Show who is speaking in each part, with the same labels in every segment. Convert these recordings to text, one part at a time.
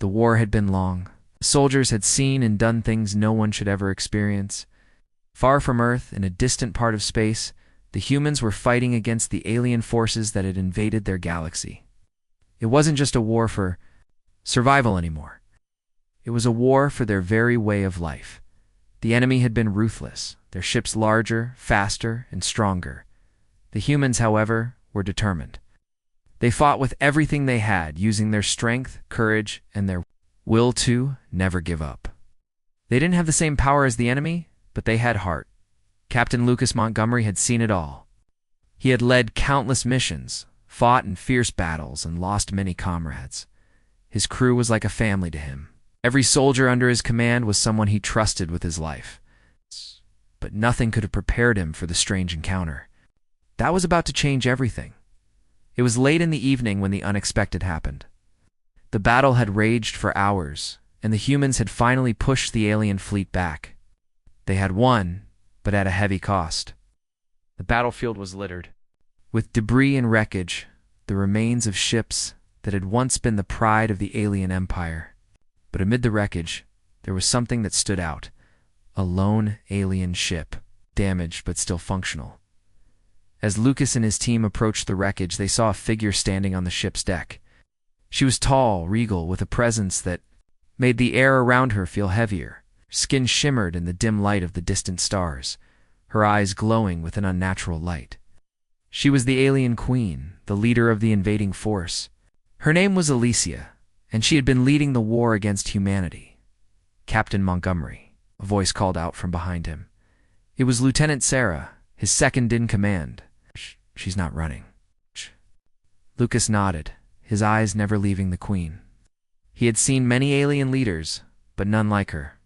Speaker 1: The war had been long. The soldiers had seen and done things no one should ever experience. Far from Earth, in a distant part of space, the humans were fighting against the alien forces that had invaded their galaxy. It wasn't just a war for survival anymore. It was a war for their very way of life. The enemy had been ruthless, their ships larger, faster, and stronger. The humans, however, were determined. They fought with everything they had, using their strength, courage, and their will to never give up. They didn't have the same power as the enemy, but they had heart. Captain Lucas Montgomery had seen it all. He had led countless missions, fought in fierce battles, and lost many comrades. His crew was like a family to him. Every soldier under his command was someone he trusted with his life. But nothing could have prepared him for the strange encounter. That was about to change everything. It was late in the evening when the unexpected happened. The battle had raged for hours, and the humans had finally pushed the alien fleet back. They had won, but at a heavy cost. The battlefield was littered with debris and wreckage, the remains of ships that had once been the pride of the alien empire. But amid the wreckage, there was something that stood out. A lone alien ship, damaged but still functional. As Lucas and his team approached the wreckage, they saw a figure standing on the ship's deck. She was tall, regal, with a presence that made the air around her feel heavier. Her skin shimmered in the dim light of the distant stars, her eyes glowing with an unnatural light. She was the alien queen, the leader of the invading force. Her name was Alicia, and she had been leading the war against humanity. "Captain Montgomery," a voice called out from behind him. It was Lieutenant Sarah, his second in command. She's not running. Lucas nodded, his eyes never leaving the queen. He had seen many alien leaders, but none like her.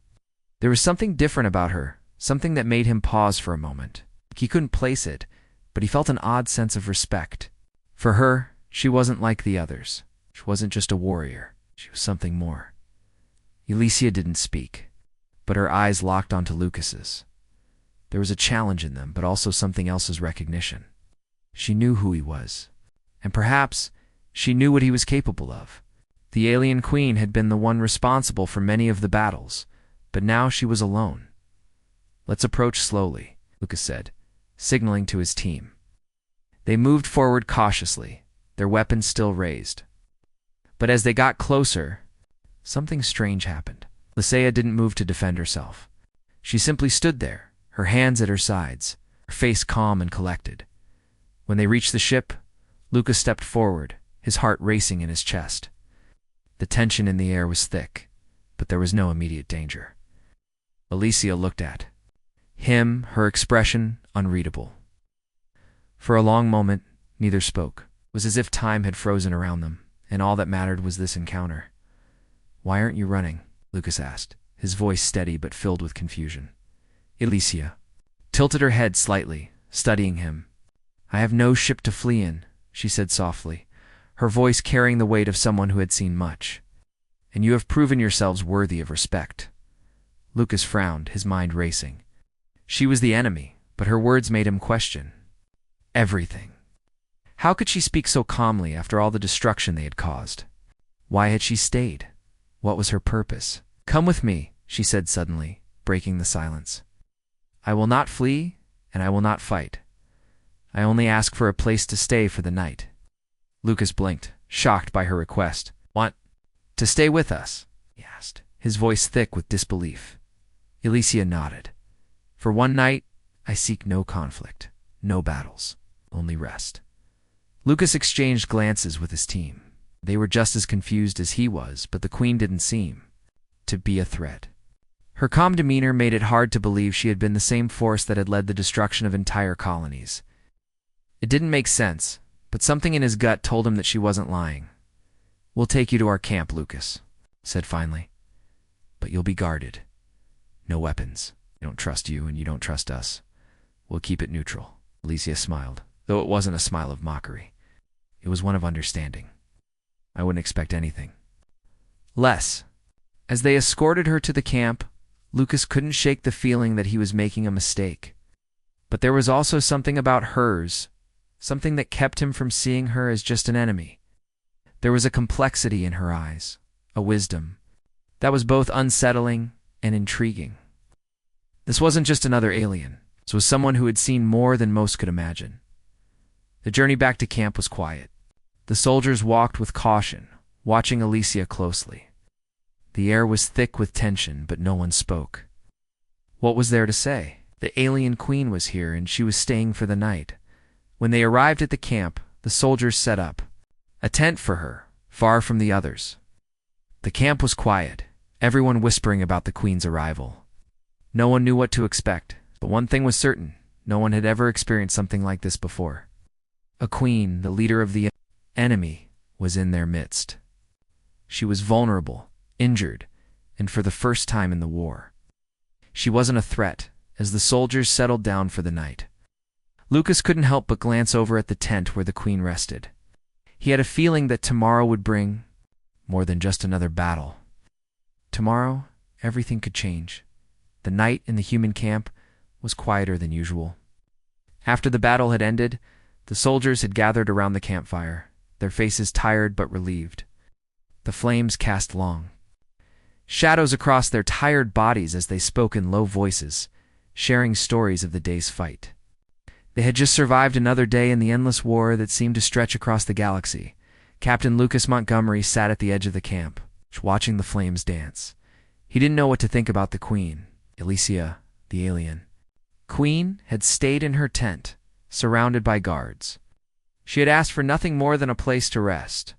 Speaker 1: There was something different about her, something that made him pause for a moment. He couldn't place it, but he felt an odd sense of respect. For her, she wasn't like the others. She wasn't just a warrior. She was something more. Alicia didn't speak, but her eyes locked onto Lucas's. There was a challenge in them, but also something else's recognition. She knew who he was, and perhaps she knew what he was capable of. The alien queen had been the one responsible for many of the battles, but now she was alone. "Let's approach slowly," Lucas said, signaling to his team. They moved forward cautiously, their weapons still raised. But as they got closer, something strange happened. Lysaea didn't move to defend herself. She simply stood there, her hands at her sides, her face calm and collected. When they reached the ship, Lucas stepped forward, his heart racing in his chest. The tension in the air was thick, but there was no immediate danger. Alicia looked at him, her expression unreadable. For a long moment, neither spoke. It was as if time had frozen around them, and all that mattered was this encounter. "Why aren't you running?" Lucas asked, his voice steady but filled with confusion. Alicia tilted her head slightly, studying him. "I have no ship to flee in," she said softly, her voice carrying the weight of someone who had seen much. "And you have proven yourselves worthy of respect." Lucas frowned, his mind racing. She was the enemy, but her words made him question everything. How could she speak so calmly after all the destruction they had caused? Why had she stayed? What was her purpose? "Come with me," she said suddenly, breaking the silence. "I will not flee, and I will not fight. I only ask for a place to stay for the night." Lucas blinked, shocked by her request. "Want to stay with us?" he asked, his voice thick with disbelief. Alicia nodded. "For one night, I seek no conflict, no battles, only rest." Lucas exchanged glances with his team. They were just as confused as he was, but the queen didn't seem to be a threat. Her calm demeanor made it hard to believe she had been the same force that had led the destruction of entire colonies. It didn't make sense, but something in his gut told him that she wasn't lying. "We'll take you to our camp," Lucas said finally. "But you'll be guarded. No weapons. We don't trust you, and you don't trust us. We'll keep it neutral." Alicia smiled, though it wasn't a smile of mockery. It was one of understanding. "I wouldn't expect anything less." As they escorted her to the camp, Lucas couldn't shake the feeling that he was making a mistake. But there was also something about hers, something that kept him from seeing her as just an enemy. There was a complexity in her eyes, a wisdom that was both unsettling and intriguing. This wasn't just another alien. This was someone who had seen more than most could imagine. The journey back to camp was quiet. The soldiers walked with caution, watching Alicia closely. The air was thick with tension, but no one spoke. What was there to say? The alien queen was here, and she was staying for the night. When they arrived at the camp, the soldiers set up a tent for her, far from the others. The camp was quiet, everyone whispering about the queen's arrival. No one knew what to expect, but one thing was certain: no one had ever experienced something like this before. A queen, the leader of the enemy, was in their midst. She was vulnerable, injured, and for the first time in the war. She wasn't a threat, as the soldiers settled down for the night. Lucas couldn't help but glance over at the tent where the queen rested. He had a feeling that tomorrow would bring more than just another battle. Tomorrow, everything could change. The night in the human camp was quieter than usual. After the battle had ended, the soldiers had gathered around the campfire, their faces tired but relieved. The flames cast long shadows across their tired bodies as they spoke in low voices, sharing stories of the day's fight. They had just survived another day in the endless war that seemed to stretch across the galaxy. Captain Lucas Montgomery sat at the edge of the camp, watching the flames dance. He didn't know what to think about the queen, Alicia, the alien. Queen had stayed in her tent, surrounded by guards. She had asked for nothing more than a place to rest.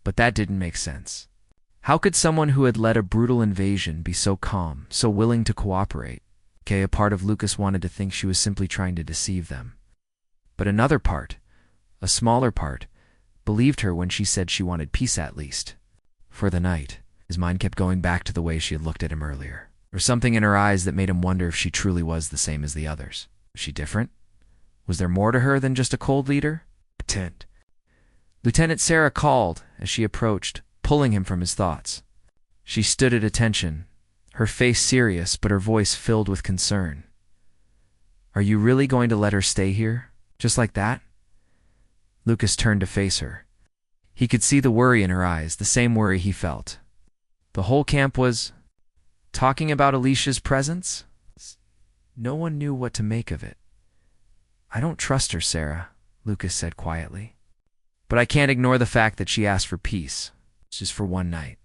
Speaker 1: But that didn't make sense. How could someone who had led a brutal invasion be so calm, so willing to cooperate? A part of Lucas wanted to think she was simply trying to deceive them. But another part, a smaller part, believed her when she said she wanted peace at least. For the night, his mind kept going back to the way she had looked at him earlier. There was something in her eyes that made him wonder if she truly was the same as the others. Was she different? Was there more to her than just a cold leader? Lieutenant Sarah called as she approached, pulling him from his thoughts. She stood at attention, her face serious but her voice filled with concern. "Are you really going to let her stay here? Just like that?" Lucas turned to face her. He could see the worry in her eyes, the same worry he felt. The whole camp was talking about Alicia's presence. No one knew what to make of it. "I don't trust her, Sarah," Lucas said quietly. "But I can't ignore the fact that she asked for peace. It's just for one night.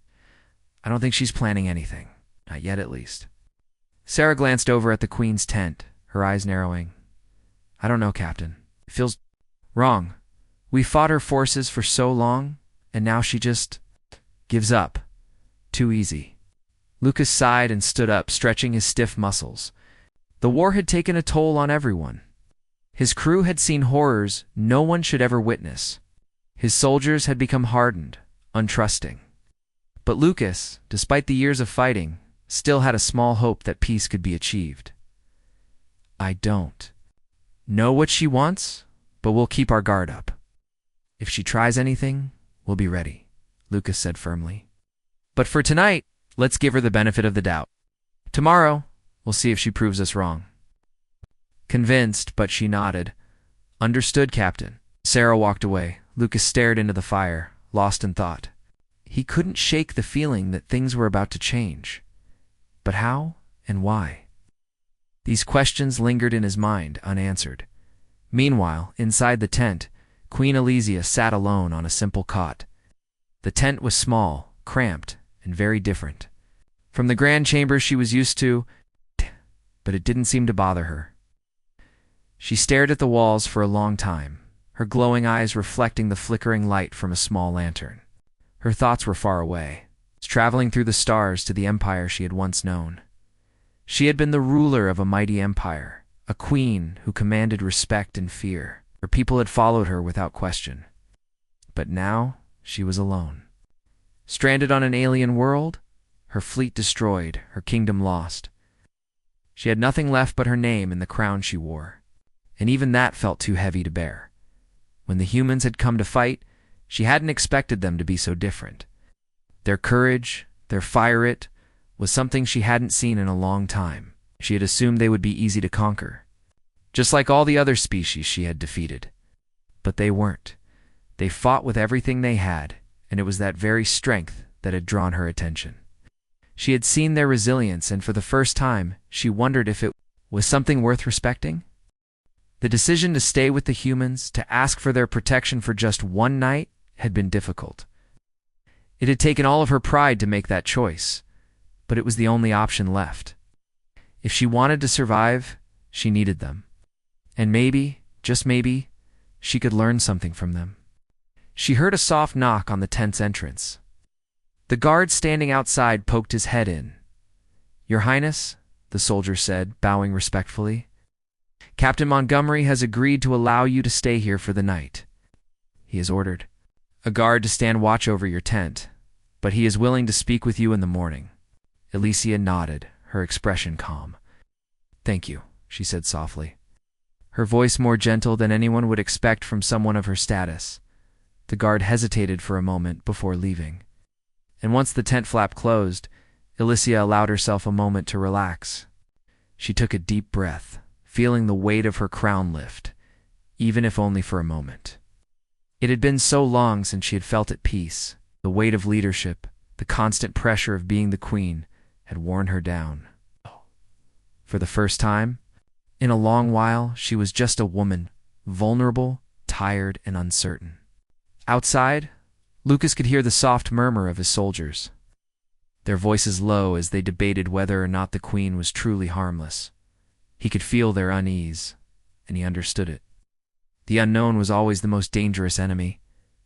Speaker 1: I don't think she's planning anything. Not yet, at least." Sarah glanced over at the queen's tent, her eyes narrowing. "I don't know, Captain. It feels wrong. We fought her forces for so long, and now she just gives up. Too easy." Lucas sighed and stood up, stretching his stiff muscles. The war had taken a toll on everyone. His crew had seen horrors no one should ever witness. His soldiers had become hardened, untrusting. But Lucas, despite the years of fighting, still had a small hope that peace could be achieved. "I don't know what she wants, but we'll keep our guard up. If she tries anything, we'll be ready," Lucas said firmly. "But for tonight, let's give her the benefit of the doubt. Tomorrow, we'll see if she proves us wrong." Convinced, but she nodded. "Understood, Captain." Sarah walked away. Lucas stared into the fire, lost in thought. He couldn't shake the feeling that things were about to change. But how and why? These questions lingered in his mind, unanswered. Meanwhile, inside the tent, Queen Alicia sat alone on a simple cot. The tent was small, cramped, and very different from the grand chamber she was used to, but it didn't seem to bother her. She stared at the walls for a long time, her glowing eyes reflecting the flickering light from a small lantern. Her thoughts were far away, traveling through the stars to the empire she had once known. She had been the ruler of a mighty empire, a queen who commanded respect and fear. Her people had followed her without question. But now she was alone. Stranded on an alien world, her fleet destroyed, her kingdom lost. She had nothing left but her name and the crown she wore, and even that felt too heavy to bear. When the humans had come to fight, she hadn't expected them to be so different. Their courage, their fire was something she hadn't seen in a long time. She had assumed they would be easy to conquer, just like all the other species she had defeated. But they weren't. They fought with everything they had, and it was that very strength that had drawn her attention. She had seen their resilience, and for the first time, she wondered if it was something worth respecting. The decision to stay with the humans, to ask for their protection for just one night, had been difficult. It had taken all of her pride to make that choice, but it was the only option left. If she wanted to survive, she needed them. And maybe, just maybe, she could learn something from them. She heard a soft knock on the tent's entrance. The guard standing outside poked his head in. "Your Highness," the soldier said, bowing respectfully, "Captain Montgomery has agreed to allow you to stay here for the night. He has ordered a guard to stand watch over your tent, but he is willing to speak with you in the morning." Alicia nodded, her expression calm. "Thank you," she said softly, her voice more gentle than anyone would expect from someone of her status. The guard hesitated for a moment before leaving. And once the tent flap closed, Alicia allowed herself a moment to relax. She took a deep breath, feeling the weight of her crown lift, even if only for a moment. It had been so long since she had felt at peace. The weight of leadership, the constant pressure of being the queen, had worn her down. For the first time, in a long while, she was just a woman, vulnerable, tired, and uncertain. Outside, Lucas could hear the soft murmur of his soldiers, their voices low as they debated whether or not the queen was truly harmless. He could feel their unease, and he understood it. The unknown was always the most dangerous enemy.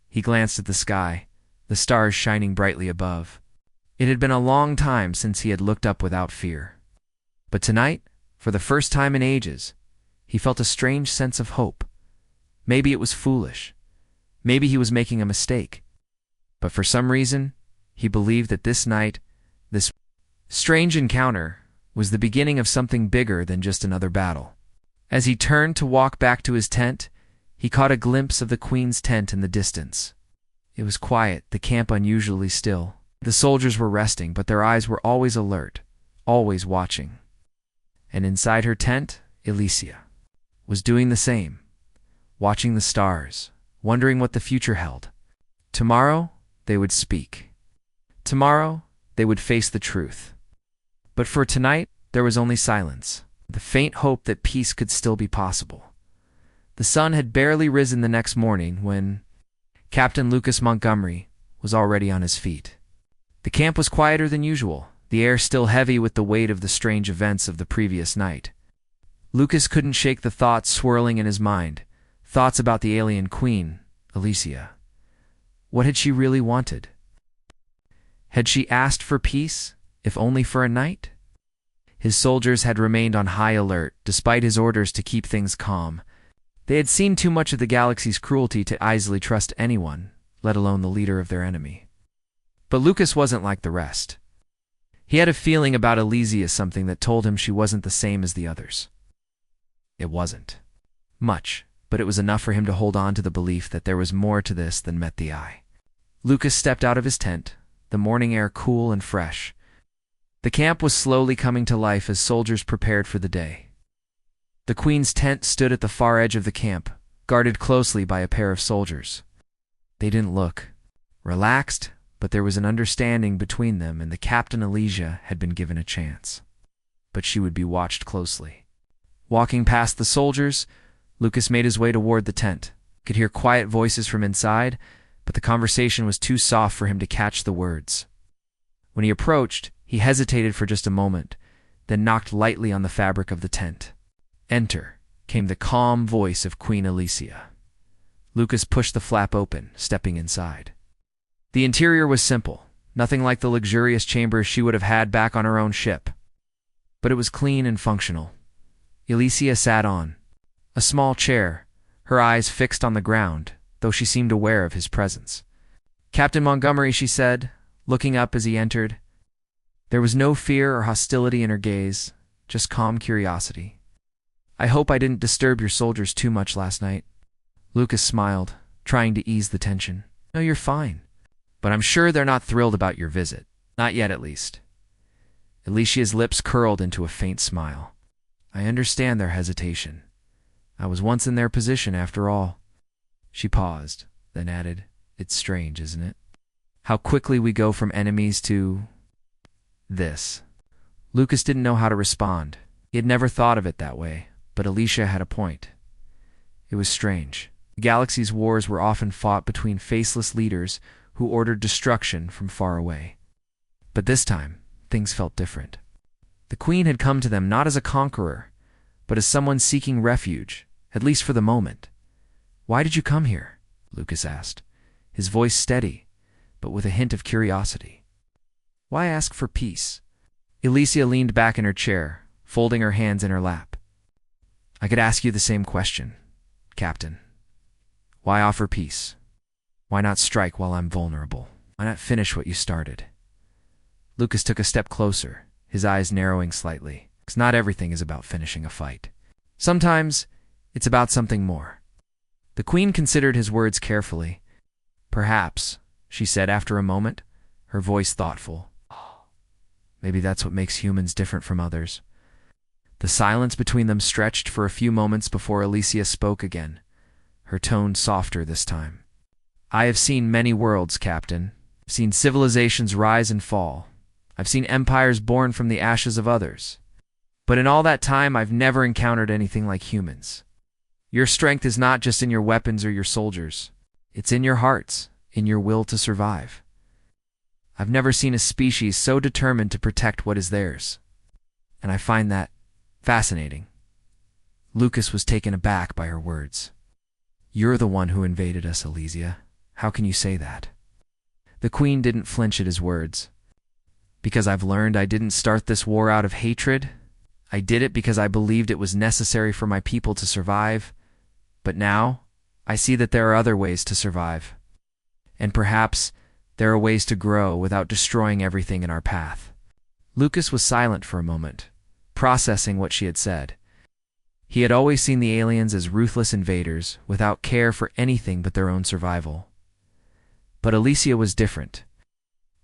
Speaker 1: He glanced at the sky, the stars shining brightly above. It had been a long time since he had looked up without fear. But tonight, for the first time in ages, he felt a strange sense of hope. Maybe it was foolish. Maybe he was making a mistake. But for some reason, he believed that this night, this strange encounter, was the beginning of something bigger than just another battle. As he turned to walk back to his tent, he caught a glimpse of the queen's tent in the distance. It was quiet, the camp unusually still. The soldiers were resting, but their eyes were always alert, always watching. And inside her tent, Alicia was doing the same, watching the stars, wondering what the future held. Tomorrow, they would speak. Tomorrow, they would face the truth. But for tonight, there was only silence, the faint hope that peace could still be possible. The sun had barely risen the next morning when Captain Lucas Montgomery was already on his feet. The camp was quieter than usual, the air still heavy with the weight of the strange events of the previous night. Lucas couldn't shake the thoughts swirling in his mind, thoughts about the alien queen, Alicia. What had she really wanted? Had she asked for peace, if only for a night? His soldiers had remained on high alert, despite his orders to keep things calm. They had seen too much of the galaxy's cruelty to easily trust anyone, let alone the leader of their enemy. But Lucas wasn't like the rest. He had a feeling about Alicia, something that told him she wasn't the same as the others. It wasn't much, but it was enough for him to hold on to the belief that there was more to this than met the eye. Lucas stepped out of his tent, the morning air cool and fresh. The camp was slowly coming to life as soldiers prepared for the day. The queen's tent stood at the far edge of the camp, guarded closely by a pair of soldiers. They didn't look relaxed, but there was an understanding between them, and the Captain Alicia had been given a chance. But she would be watched closely. Walking past the soldiers, Lucas made his way toward the tent. He could hear quiet voices from inside, but the conversation was too soft for him to catch the words. When he approached, he hesitated for just a moment, then knocked lightly on the fabric of the tent. "Enter," came the calm voice of Queen Alicia. Lucas pushed the flap open, stepping inside. The interior was simple, nothing like the luxurious chambers she would have had back on her own ship. But it was clean and functional. Alicia sat on a small chair, her eyes fixed on the ground, though she seemed aware of his presence. "Captain Montgomery," she said, looking up as he entered. There was no fear or hostility in her gaze, just calm curiosity. "I hope I didn't disturb your soldiers too much last night." Lucas smiled, trying to ease the tension. "No, you're fine. But I'm sure they're not thrilled about your visit. Not yet, at least." Alicia's lips curled into a faint smile. "I understand their hesitation. I was once in their position, after all." She paused, then added, "It's strange, isn't it? How quickly we go from enemies to this. Lucas didn't know how to respond. He had never thought of it that way, but Alicia had a point. It was strange. The galaxy's wars were often fought between faceless leaders who ordered destruction from far away. But this time, things felt different. The Queen had come to them not as a conqueror, but as someone seeking refuge, at least for the moment. "Why did you come here?" Lucas asked, his voice steady, but with a hint of curiosity. "Why ask for peace?" Alicia leaned back in her chair, folding her hands in her lap. "I could ask you the same question, Captain. Why offer peace? Why not strike while I'm vulnerable? Why not finish what you started?" Lucas took a step closer, his eyes narrowing slightly. Because not everything is about finishing a fight. Sometimes it's about something more. The Queen considered his words carefully. "Perhaps," she said after a moment, her voice thoughtful. "Maybe that's what makes humans different from others." The silence between them stretched for a few moments before Alicia spoke again, her tone softer this time. "I have seen many worlds, Captain. I've seen civilizations rise and fall. I've seen empires born from the ashes of others. But in all that time, I've never encountered anything like humans. Your strength is not just in your weapons or your soldiers. It's in your hearts, in your will to survive. I've never seen a species so determined to protect what is theirs. And I find that fascinating." Lucas was taken aback by her words. "You're the one who invaded us, Alicia. How can you say that?" The Queen didn't flinch at his words. "Because I've learned I didn't start this war out of hatred. I did it because I believed it was necessary for my people to survive. But now, I see that there are other ways to survive. And perhaps there are ways to grow without destroying everything in our path." Lucas was silent for a moment, processing what she had said. He had always seen the aliens as ruthless invaders, without care for anything but their own survival. But Alicia was different.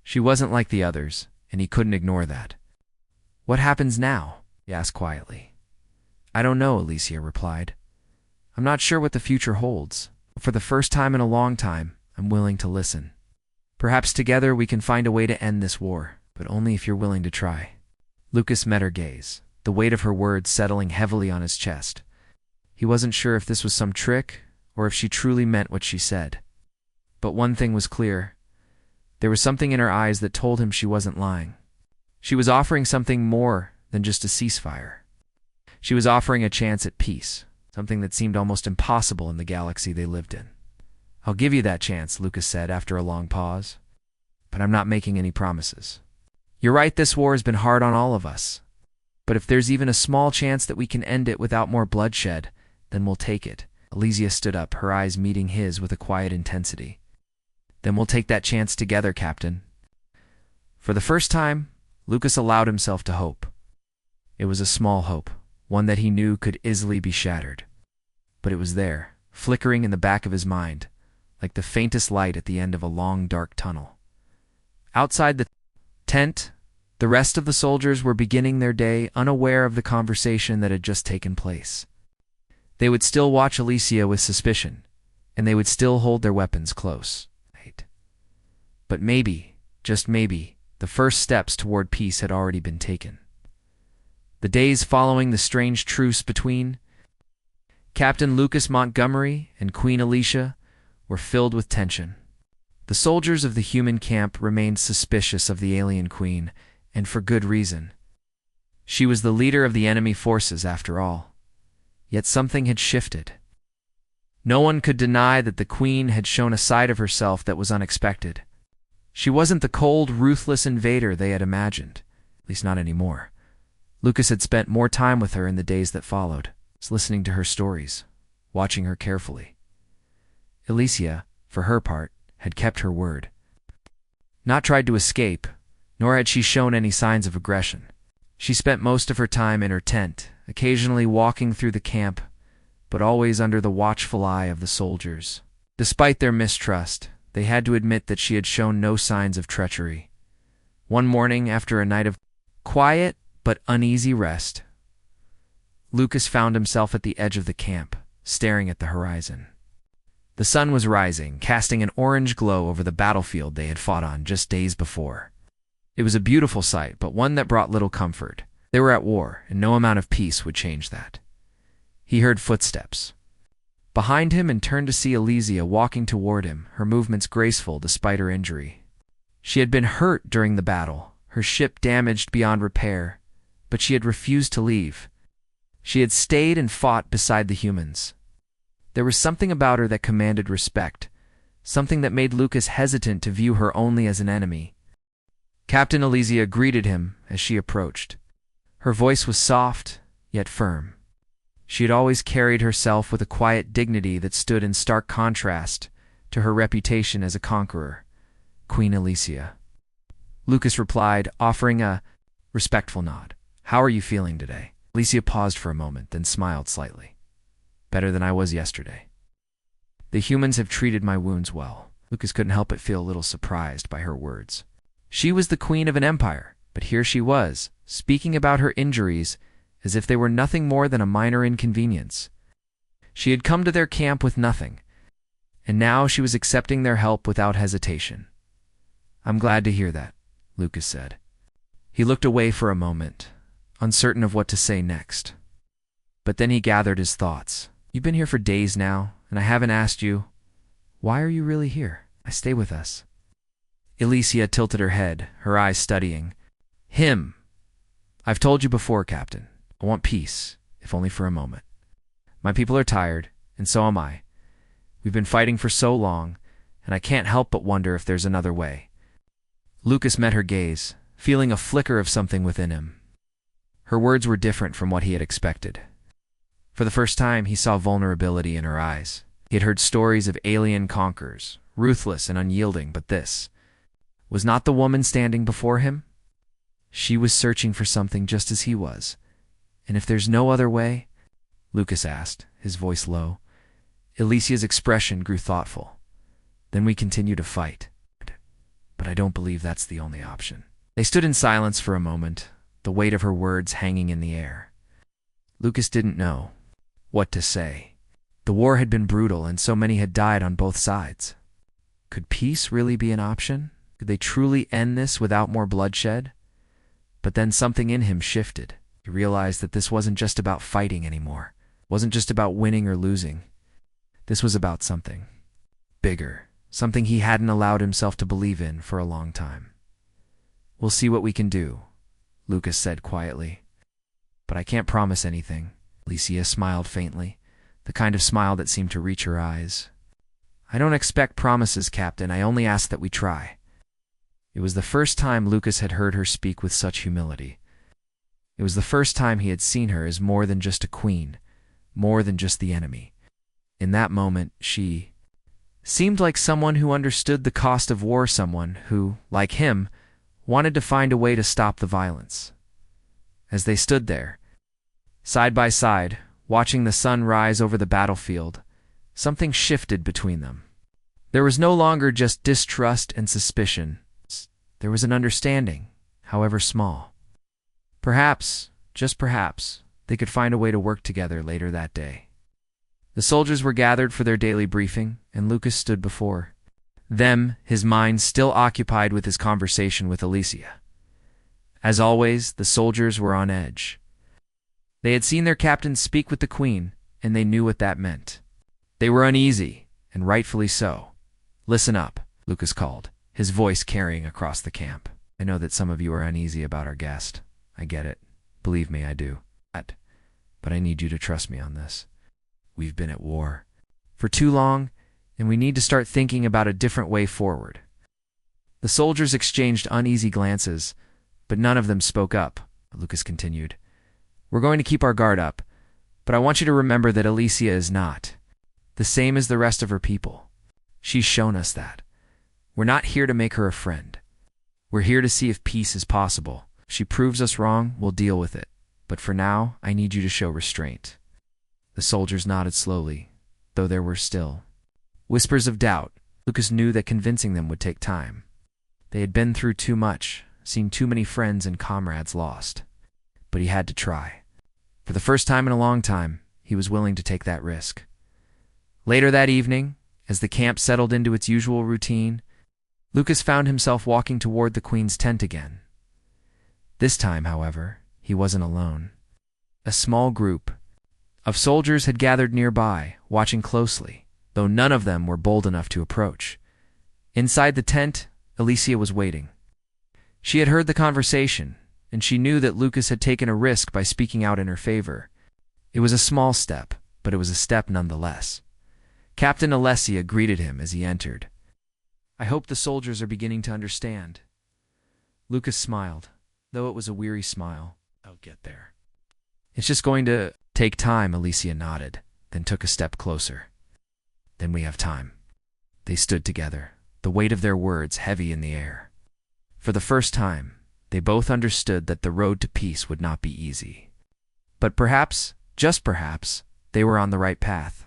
Speaker 1: She wasn't like the others, and he couldn't ignore that. "What happens now?" he asked quietly. "I don't know," Alicia replied. "I'm not sure what the future holds, but for the first time in a long time, I'm willing to listen. Perhaps together we can find a way to end this war, but only if you're willing to try." Lucas met her gaze, the weight of her words settling heavily on his chest. He wasn't sure if this was some trick, or if she truly meant what she said. But one thing was clear. There was something in her eyes that told him she wasn't lying. She was offering something more than just a ceasefire. She was offering a chance at peace, something that seemed almost impossible in the galaxy they lived in. "I'll give you that chance," Lucas said after a long pause. "But I'm not making any promises. You're right, this war has been hard on all of us. But if there's even a small chance that we can end it without more bloodshed, then we'll take it." Alicia stood up, her eyes meeting his with a quiet intensity. "Then we'll take that chance together, Captain." For the first time, Lucas allowed himself to hope. It was a small hope, one that he knew could easily be shattered. But it was there, flickering in the back of his mind, like the faintest light at the end of a long, dark tunnel. Outside the tent, the rest of the soldiers were beginning their day unaware of the conversation that had just taken place. They would still watch Alicia with suspicion, and they would still hold their weapons close. But maybe, just maybe, the first steps toward peace had already been taken. The days following the strange truce between Captain Lucas Montgomery and Queen Alicia were filled with tension. The soldiers of the human camp remained suspicious of the alien queen, and for good reason. She was the leader of the enemy forces, after all. Yet something had shifted. No one could deny that the queen had shown a side of herself that was unexpected. She wasn't the cold, ruthless invader they had imagined, at least not anymore. Lucas had spent more time with her in the days that followed, listening to her stories, watching her carefully. Alicia, for her part, had kept her word. Not tried to escape, nor had she shown any signs of aggression. She spent most of her time in her tent, occasionally walking through the camp, but always under the watchful eye of the soldiers. Despite their mistrust, they had to admit that she had shown no signs of treachery. One morning, after a night of quiet but uneasy rest, Lucas found himself at the edge of the camp, staring at the horizon. The sun was rising, casting an orange glow over the battlefield they had fought on just days before. It was a beautiful sight, but one that brought little comfort. They were at war, and no amount of peace would change that. He heard footsteps behind him and turned to see Elysia walking toward him, her movements graceful despite her injury. She had been hurt during the battle, her ship damaged beyond repair, but she had refused to leave. She had stayed and fought beside the humans. There was something about her that commanded respect, something that made Lucas hesitant to view her only as an enemy. Captain Elysia greeted him as she approached. Her voice was soft, yet firm. She had always carried herself with a quiet dignity that stood in stark contrast to her reputation as a conqueror, Queen Elysia. Lucas replied, offering a respectful nod. "How are you feeling today?" Elysia paused for a moment, then smiled slightly. "Better than I was yesterday. The humans have treated my wounds well." Lucas couldn't help but feel a little surprised by her words. She was the queen of an empire, but here she was, speaking about her injuries as if they were nothing more than a minor inconvenience. She had come to their camp with nothing, and now she was accepting their help without hesitation. "I'm glad to hear that," Lucas said. He looked away for a moment, uncertain of what to say next. But then he gathered his thoughts. "You've been here for days now, and I haven't asked you, why are you really here? Stay with us." Elysia tilted her head, her eyes studying him. "I've told you before, Captain. I want peace, if only for a moment. My people are tired, and so am I. We've been fighting for so long, and I can't help but wonder if there's another way." Lucas met her gaze, feeling a flicker of something within him. Her words were different from what he had expected. For the first time, he saw vulnerability in her eyes. He had heard stories of alien conquerors, ruthless and unyielding, but this was not the woman standing before him. She was searching for something just as he was. "And if there's no other way?" Lucas asked, his voice low. Elysia's expression grew thoughtful. "Then we continue to fight. But I don't believe that's the only option." They stood in silence for a moment, the weight of her words hanging in the air. Lucas didn't know what to say. The war had been brutal, and so many had died on both sides. Could peace really be an option? Could they truly end this without more bloodshed? But then something in him shifted. He realized that this wasn't just about fighting anymore. It wasn't just about winning or losing. This was about something bigger, something he hadn't allowed himself to believe in for a long time. "We'll see what we can do," Lucas said quietly. "But I can't promise anything." Elysia smiled faintly, the kind of smile that seemed to reach her eyes. "I don't expect promises, Captain. I only ask that we try." It was the first time Lucas had heard her speak with such humility. It was the first time he had seen her as more than just a queen, more than just the enemy. In that moment, she seemed like someone who understood the cost of war, someone who, like him, wanted to find a way to stop the violence. As they stood there, side by side, watching the sun rise over the battlefield, something shifted between them. There was no longer just distrust and suspicion. There was an understanding, however small. Perhaps, just perhaps, they could find a way to work together later that day. The soldiers were gathered for their daily briefing, and Lucas stood before them, his mind still occupied with his conversation with Elysia. As always, the soldiers were on edge. They had seen their captain speak with the queen, and they knew what that meant. They were uneasy, and rightfully so. "Listen up," Lucas called, his voice carrying across the camp. "I know that some of you are uneasy about our guest. I get it. Believe me, I do. But I need you to trust me on this. We've been at war for too long, and we need to start thinking about a different way forward." The soldiers exchanged uneasy glances, but none of them spoke up. Lucas continued, "We're going to keep our guard up, but I want you to remember that Elysia is not the same as the rest of her people. She's shown us that. We're not here to make her a friend. We're here to see if peace is possible. If she proves us wrong, we'll deal with it. But for now, I need you to show restraint." The soldiers nodded slowly, though there were still whispers of doubt. Lucas knew that convincing them would take time. They had been through too much, seen too many friends and comrades lost. But he had to try. For the first time in a long time, he was willing to take that risk. Later that evening, As the camp settled into its usual routine, Lucas found himself walking toward the Queen's tent again. This time, however, he wasn't alone. A small group of soldiers had gathered nearby, watching closely, though none of them were bold enough to approach. Inside the tent, Alicia was waiting. She had heard the conversation, and she knew that Lucas had taken a risk by speaking out in her favor. It was a small step, but it was a step nonetheless. Captain Alessia greeted him as he entered. "I hope the soldiers are beginning to understand." Lucas smiled, though it was a weary smile. "I'll get there." "It's just going to take time," Alicia nodded, then took a step closer. "Then we have time." They stood together, the weight of their words heavy in the air. For the first time, they both understood that the road to peace would not be easy. But perhaps, just perhaps, they were on the right path.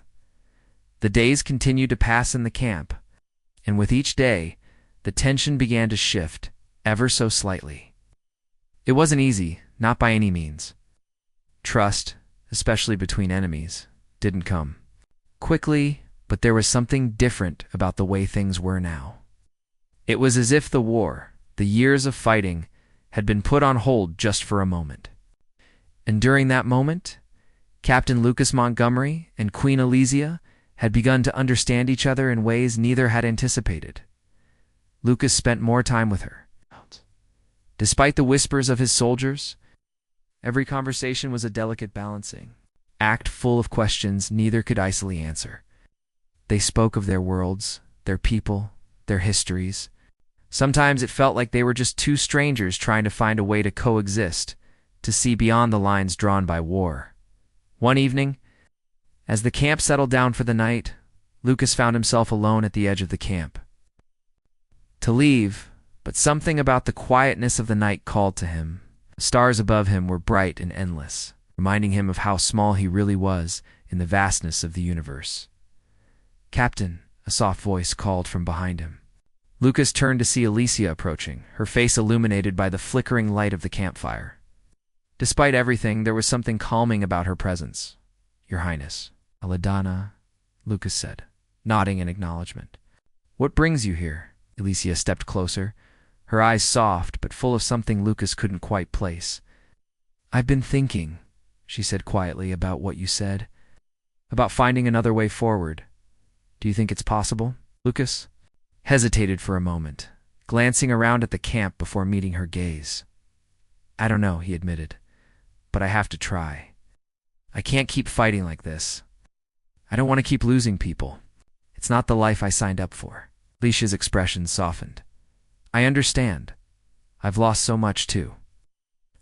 Speaker 1: The days continued to pass in the camp, and with each day, the tension began to shift, ever so slightly. It wasn't easy, not by any means. Trust, especially between enemies, didn't come quickly, but there was something different about the way things were now. It was as if the war, the years of fighting, had been put on hold just for a moment. And during that moment, Captain Lucas Montgomery and Queen Elysia had begun to understand each other in ways neither had anticipated. Lucas spent more time with her. Despite the whispers of his soldiers, every conversation was a delicate balancing act full of questions neither could easily answer. They spoke of their worlds, their people, their histories. Sometimes it felt like they were just two strangers trying to find a way to coexist, to see beyond the lines drawn by war. One evening, as the camp settled down for the night, Lucas found himself alone at the edge of the camp. To leave, but something about the quietness of the night called to him. The stars above him were bright and endless, reminding him of how small he really was in the vastness of the universe. "Captain," a soft voice called from behind him. Lucas turned to see Elysia approaching, her face illuminated by the flickering light of the campfire. Despite everything, there was something calming about her presence. "Your Highness." "Aladana," Lucas said, nodding in acknowledgement. "What brings you here?" Elysia stepped closer, her eyes soft but full of something Lucas couldn't quite place. "I've been thinking," she said quietly, "about what you said. About finding another way forward. Do you think it's possible?" Lucas hesitated for a moment, glancing around at the camp before meeting her gaze. "I don't know," he admitted, "but I have to try. I can't keep fighting like this. I don't want to keep losing people. It's not the life I signed up for." Alicia's expression softened. "I understand. I've lost so much too."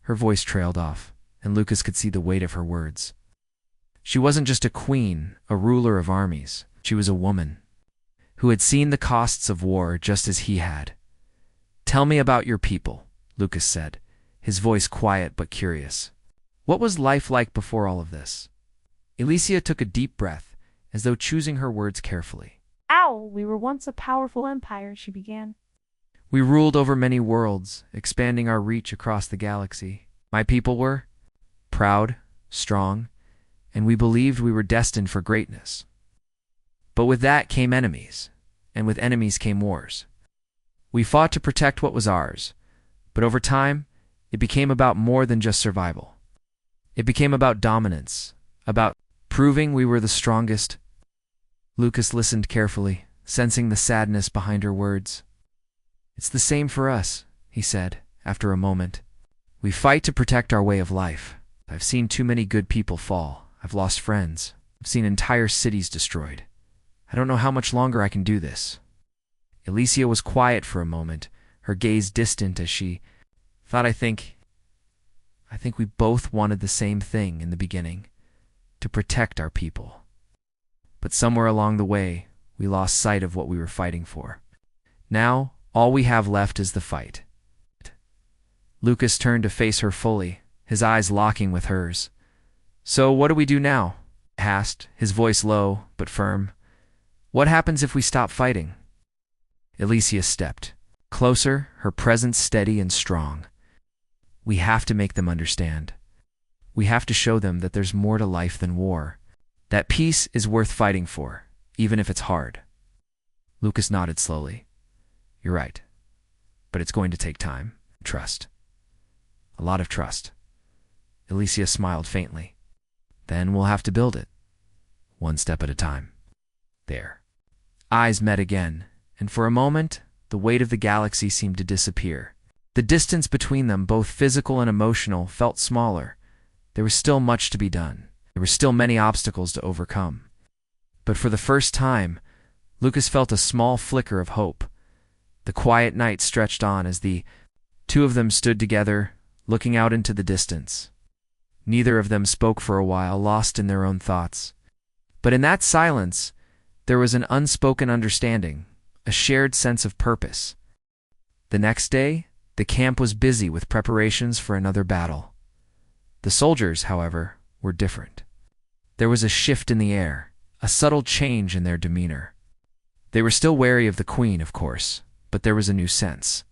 Speaker 1: Her voice trailed off, and Lucas could see the weight of her words. She wasn't just a queen, a ruler of armies. She was a woman who had seen the costs of war just as he had. "Tell me about your people," Lucas said, his voice quiet but curious. "What was life like before all of this?" Elysia took a deep breath, as though choosing her words carefully.
Speaker 2: We were once a powerful empire," she began.
Speaker 1: "We ruled over many worlds, expanding our reach across the galaxy. My people were proud, strong, and we believed we were destined for greatness. But with that came enemies, and with enemies came wars. We fought to protect what was ours, but over time, it became about more than just survival. It became about dominance, about proving we were the strongest." Lucas listened carefully, sensing the sadness behind her words. "It's the same for us," he said, after a moment. "We fight to protect our way of life. I've seen too many good people fall. I've lost friends. I've seen entire cities destroyed. I don't know how much longer I can do this." Elysia was quiet for a moment, her gaze distant as she thought, I think we both wanted the same thing in the beginning, to protect our people. But somewhere along the way, we lost sight of what we were fighting for. Now, all we have left is the fight." Lucas turned to face her fully, his eyes locking with hers. "So what do we do now?" he asked, his voice low but firm. "What happens if we stop fighting?" Elysia stepped closer, her presence steady and strong. "We have to make them understand. We have to show them that there's more to life than war. That peace is worth fighting for, even if it's hard." Lucas nodded slowly. You're right. But it's going to take time. Trust. A lot of trust. Alicia smiled faintly. Then we'll have to build it. One step at a time. There. Eyes met again, and for a moment, the weight of the galaxy seemed to disappear. The distance between them, both physical and emotional, felt smaller. There was still much to be done. There were still many obstacles to overcome. But for the first time, Lucas felt a small flicker of hope. The quiet night stretched on as the two of them stood together, looking out into the distance. Neither of them spoke for a while, lost in their own thoughts. But in that silence, there was an unspoken understanding, a shared sense of purpose. The next day, the camp was busy with preparations for another battle. The soldiers, however, were different. There was a shift in the air, a subtle change in their demeanor. They were still wary of the Queen, of course, but there was a new sense,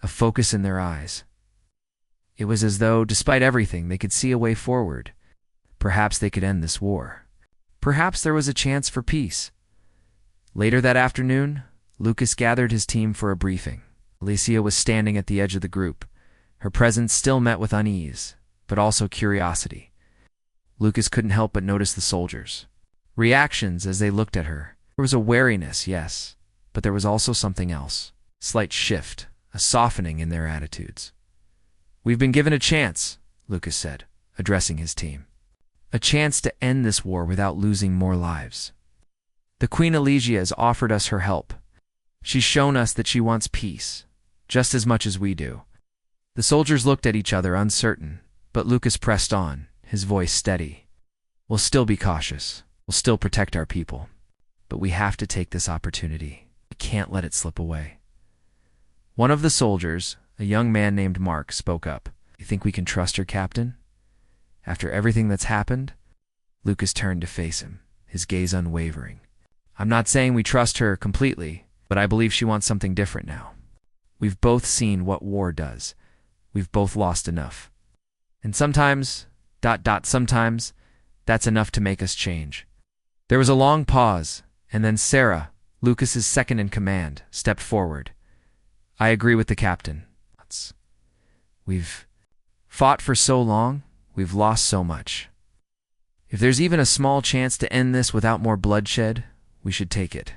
Speaker 1: a focus in their eyes. It was as though, despite everything, they could see a way forward. Perhaps they could end this war. Perhaps there was a chance for peace. Later that afternoon, Lucas gathered his team for a briefing. Alicia was standing at the edge of the group. Her presence still met with unease, but also curiosity. Lucas couldn't help but notice the soldiers' reactions as they looked at her. There was a wariness, yes, but there was also something else. A slight shift, a softening in their attitudes. We've been given a chance, Lucas said, addressing his team. A chance to end this war without losing more lives. The Queen Alicia has offered us her help. She's shown us that she wants peace, just as much as we do. The soldiers looked at each other, uncertain, but Lucas pressed on, his voice steady. We'll still be cautious. We'll still protect our people. But we have to take this opportunity. We can't let it slip away. One of the soldiers, a young man named Mark, spoke up. You think we can trust her, Captain? After everything that's happened? Lucas turned to face him, his gaze unwavering. I'm not saying we trust her completely, but I believe she wants something different now. We've both seen what war does. We've both lost enough. And sometimes, sometimes, that's enough to make us change. There was a long pause, and then Sarah, Lucas's second-in-command, stepped forward. I agree with the captain. We've fought for so long, we've lost so much. If there's even a small chance to end this without more bloodshed, we should take it.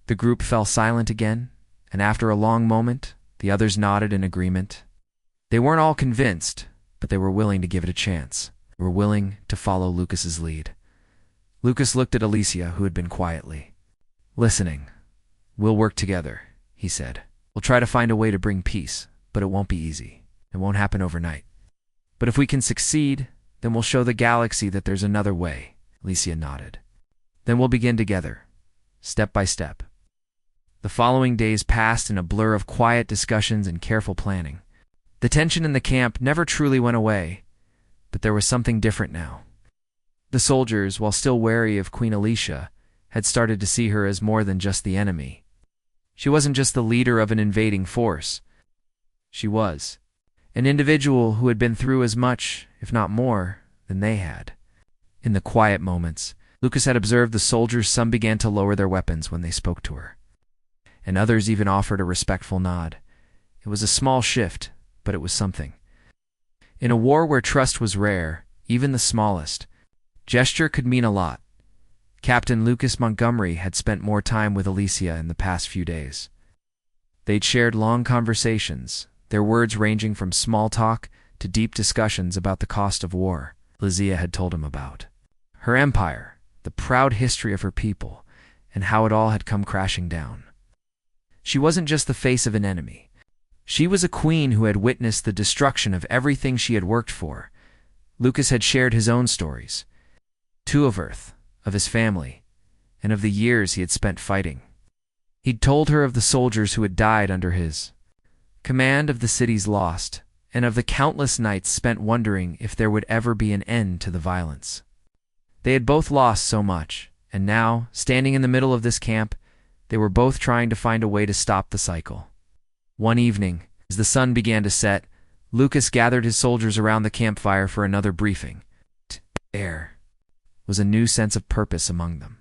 Speaker 1: The group fell silent again, and after a long moment, the others nodded in agreement. They weren't all convinced, but they were willing to give it a chance. They were willing to follow Lucas's lead. Lucas looked at Alicia, who had been quietly listening. We'll work together, he said. We'll try to find a way to bring peace, but it won't be easy. It won't happen overnight. But if we can succeed, then we'll show the galaxy that there's another way. Alicia nodded. Then we'll begin together, step by step. The following days passed in a blur of quiet discussions and careful planning. The tension in the camp never truly went away, but there was something different now. The soldiers, while still wary of Queen Alicia, had started to see her as more than just the enemy. She wasn't just the leader of an invading force. She was an individual who had been through as much, if not more, than they had. In the quiet moments, Lucas had observed the soldiers. Some began to lower their weapons when they spoke to her, and others even offered a respectful nod. It was a small shift, but it was something. In a war where trust was rare, even the smallest gesture could mean a lot. Captain Lucas Montgomery had spent more time with Alicia in the past few days. They'd shared long conversations, their words ranging from small talk to deep discussions about the cost of war. Alicia had told him about her empire, the proud history of her people, and how it all had come crashing down. She wasn't just the face of an enemy. She was a queen who had witnessed the destruction of everything she had worked for. Lucas had shared his own stories, two of Earth, of his family, and of the years he had spent fighting. He'd told her of the soldiers who had died under his command, of the cities lost, and of the countless nights spent wondering if there would ever be an end to the violence. They had both lost so much, and now, standing in the middle of this camp, they were both trying to find a way to stop the cycle. One evening, as the sun began to set, Lucas gathered his soldiers around the campfire for another briefing. There was a new sense of purpose among them.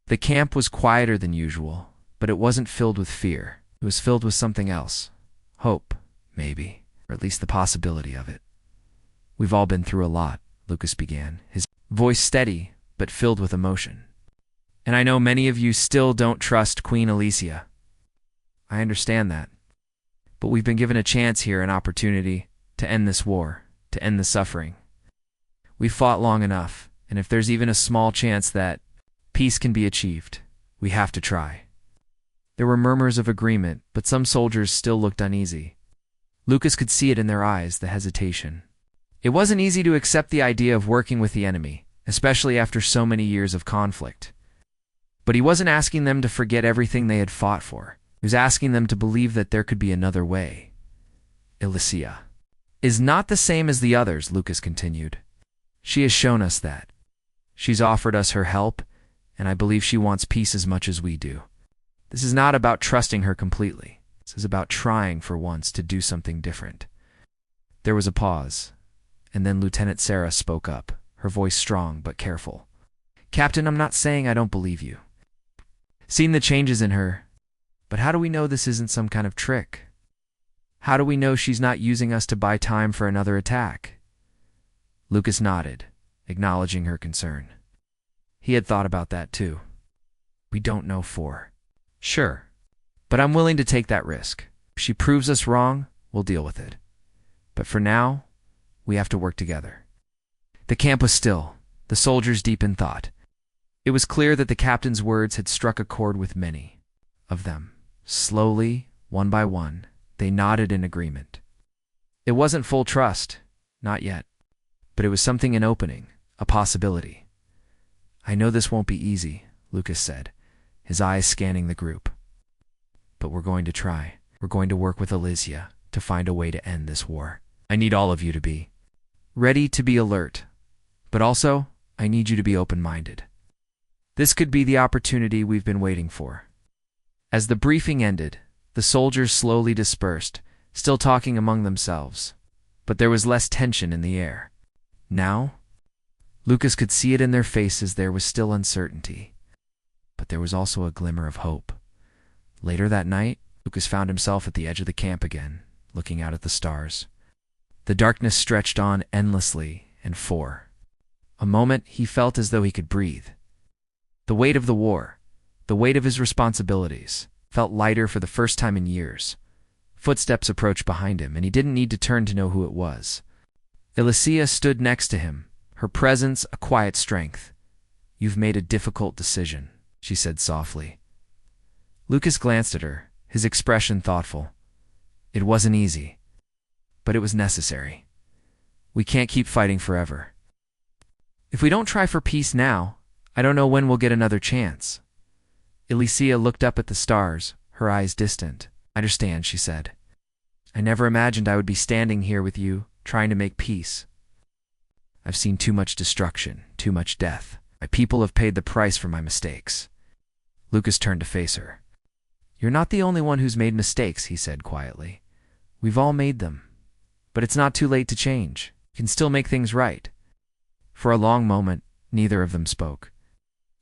Speaker 1: The camp was quieter than usual, But it wasn't filled with fear. It was filled with something else. Hope, maybe, or at least the possibility of it. "We've all been through a lot," Lucas began, his voice steady but filled with emotion. "And I know many of you still don't trust Queen Alicia. I understand that. But we've been given a chance here, an opportunity to end this war, to end the suffering. We've fought long enough, and if there's even a small chance that peace can be achieved, we have to try." There were murmurs of agreement, but some soldiers still looked uneasy. Lucas could see it in their eyes, the hesitation. It wasn't easy to accept the idea of working with the enemy, especially after so many years of conflict. But he wasn't asking them to forget everything they had fought for. He was asking them to believe that there could be another way. "Alicia is not the same as the others," Lucas continued. "She has shown us that. She's offered us her help, and I believe she wants peace as much as we do. This is not about trusting her completely. This is about trying for once to do something different." There was a pause, and then Lieutenant Sarah spoke up, her voice strong but careful. "Captain, I'm not saying I don't believe you. Seen the changes in her, but how do we know this isn't some kind of trick? How do we know she's not using us to buy time for another attack?" Lucas nodded, acknowledging her concern. He had thought about that too. "We don't know for sure, but I'm willing to take that risk. If she proves us wrong, we'll deal with it. But for now, we have to work together." The camp was still, the soldiers deep in thought. It was clear that the captain's words had struck a chord with many of them. Slowly, one by one, they nodded in agreement. It wasn't full trust, not yet, but it was something in opening, a possibility. "I know this won't be easy," Lucas said, his eyes scanning the group. "But we're going to try. We're going to work with Alicia to find a way to end this war. I need all of you to be ready, to be alert, but also I need you to be open-minded. This could be the opportunity we've been waiting for." As the briefing ended, the soldiers slowly dispersed, still talking among themselves, but there was less tension in the air. Now, Lucas could see it in their faces. There was still uncertainty, but there was also a glimmer of hope. Later that night, Lucas found himself at the edge of the camp again, looking out at the stars. The darkness stretched on endlessly, and for a moment he felt as though he could breathe. The weight of the war, the weight of his responsibilities, felt lighter for the first time in years. Footsteps approached behind him, and he didn't need to turn to know who it was. Alicia stood next to him, her presence a quiet strength. "You've made a difficult decision," she said softly. Lucas glanced at her, his expression thoughtful. It wasn't easy, but it was necessary. We can't keep fighting forever. If we don't try for peace now, I don't know when we'll get another chance. Alicia looked up at the stars, her eyes distant. "I understand," she said. "I never imagined I would be standing here with you, trying to make peace. I've seen too much destruction, too much death. My people have paid the price for my mistakes." Lucas turned to face her. "You're not the only one who's made mistakes," he said quietly. "We've all made them. But it's not too late to change. You can still make things right." For a long moment, neither of them spoke.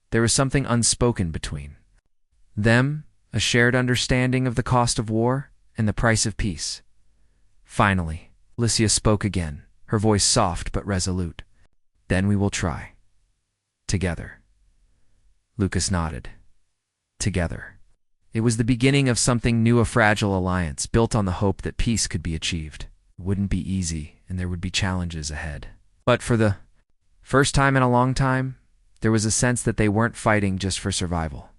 Speaker 1: There was something unspoken between them, a shared understanding of the cost of war and the price of peace. Finally, Alicia spoke again, her voice soft but resolute. "Then we will try. Together." Lucas nodded. Together. It was the beginning of something new, a fragile alliance built on the hope that peace could be achieved. It wouldn't be easy, and there would be challenges ahead. But for the first time in a long time, there was a sense that they weren't fighting just for survival.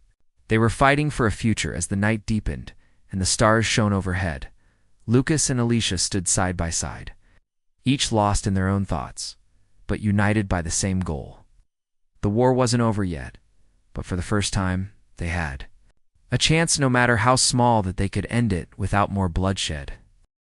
Speaker 1: They were fighting for a future. As the night deepened and the stars shone overhead, Lucas and Alicia stood side by side, each lost in their own thoughts, but united by the same goal. The war wasn't over yet, but for the first time, they had a chance, no matter how small, that they could end it without more bloodshed.